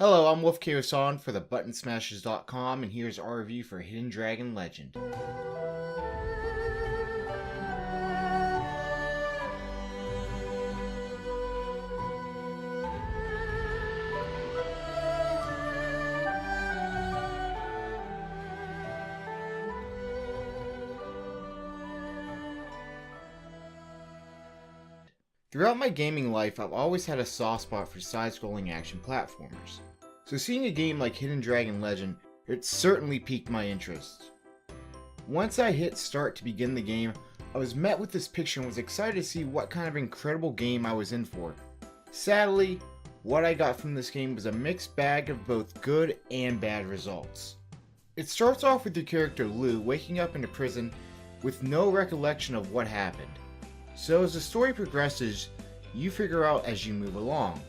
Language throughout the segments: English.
Hello, I'm Wolf Kyosan for the buttonsmashers.com, and here's our review for Hidden Dragon Legend. Throughout my gaming life, I've always had a soft spot for side-scrolling action platformers. So seeing a game like Hidden Dragon Legend, it certainly piqued my interest. Once I hit start to begin the game, I was met with this picture and was excited to see what kind of incredible game I was in for. Sadly, what I got from this game was a mixed bag of both good and bad results. It starts off with your character Lu waking up in a prison with no recollection of what happened. So as the story progresses, you figure out as you move along.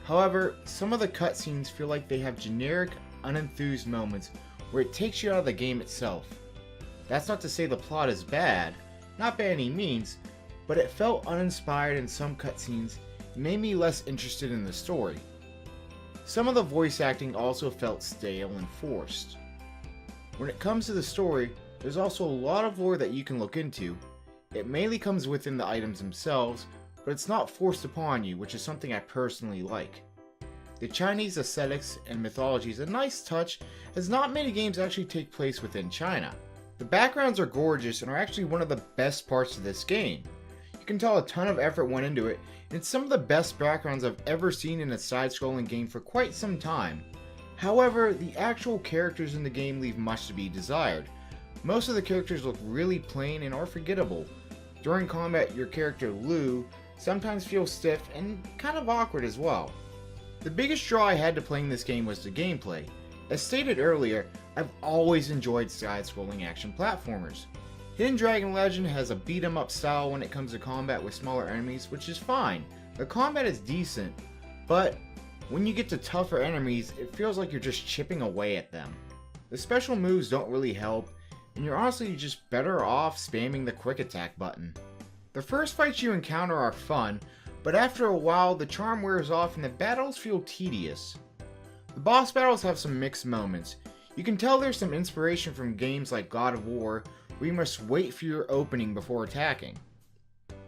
However, some of the cutscenes feel like they have generic, unenthused moments where it takes you out of the game itself. That's not to say the plot is bad, not by any means, but it felt uninspired in some cutscenes and made me less interested in the story. Some of the voice acting also felt stale and forced. When it comes to the story, there's also a lot of lore that you can look into. It mainly comes within the items themselves, but it's not forced upon you, which is something I personally like. The Chinese aesthetics and mythology is a nice touch, as not many games actually take place within China. The backgrounds are gorgeous and are actually one of the best parts of this game. You can tell a ton of effort went into it, and it's some of the best backgrounds I've ever seen in a side-scrolling game for quite some time. However, the actual characters in the game leave much to be desired. Most of the characters look really plain and are forgettable. During combat, your character Lu sometimes feels stiff and kind of awkward as well. The biggest draw I had to playing this game was the gameplay. As stated earlier, I've always enjoyed side-scrolling action platformers. Hidden Dragon Legend has a beat-em-up style when it comes to combat with smaller enemies, which is fine. The combat is decent, but when you get to tougher enemies, it feels like you're just chipping away at them. The special moves don't really help, and you're honestly just better off spamming the quick attack button. The first fights you encounter are fun, but after a while the charm wears off and the battles feel tedious. The boss battles have some mixed moments. You can tell there's some inspiration from games like God of War, where you must wait for your opening before attacking.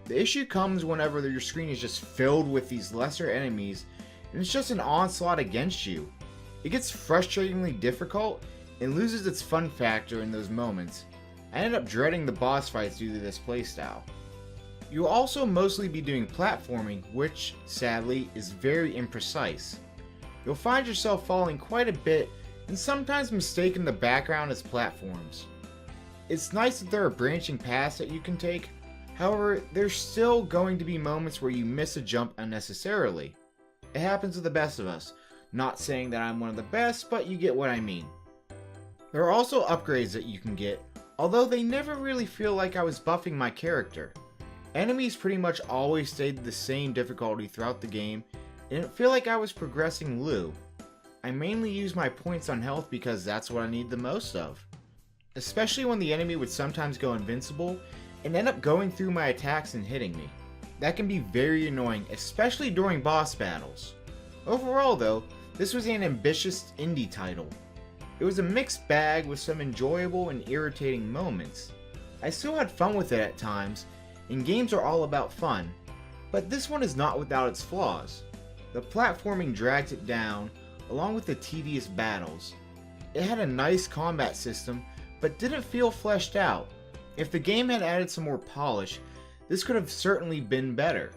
The issue comes whenever your screen is just filled with these lesser enemies and it's just an onslaught against you. It gets frustratingly difficult and loses its fun factor in those moments. I ended up dreading the boss fights due to this playstyle. You'll also mostly be doing platforming, which, sadly, is very imprecise. You'll find yourself falling quite a bit and sometimes mistaking the background as platforms. It's nice that there are branching paths that you can take, however, there's still going to be moments where you miss a jump unnecessarily. It happens to the best of us. Not saying that I'm one of the best, but you get what I mean. There are also upgrades that you can get, although they never really feel like I was buffing my character. Enemies pretty much always stayed the same difficulty throughout the game, and it didn't feel like I was progressing Lu. I mainly use my points on health because that's what I need the most of. Especially when the enemy would sometimes go invincible and end up going through my attacks and hitting me. That can be very annoying, especially during boss battles. Overall though, this was an ambitious indie title. It was a mixed bag with some enjoyable and irritating moments. I still had fun with it at times, and games are all about fun, but this one is not without its flaws. The platforming drags it down, along with the tedious battles. It had a nice combat system, but didn't feel fleshed out. If the game had added some more polish, this could have certainly been better.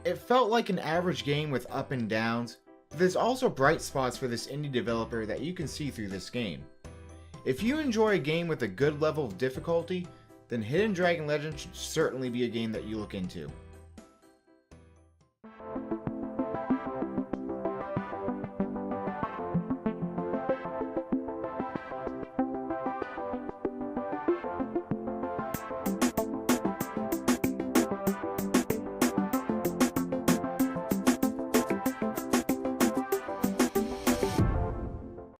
It felt like an average game with up and downs, but there's also bright spots for this indie developer that you can see through this game. If you enjoy a game with a good level of difficulty, then Hidden Dragon Legend should certainly be a game that you look into.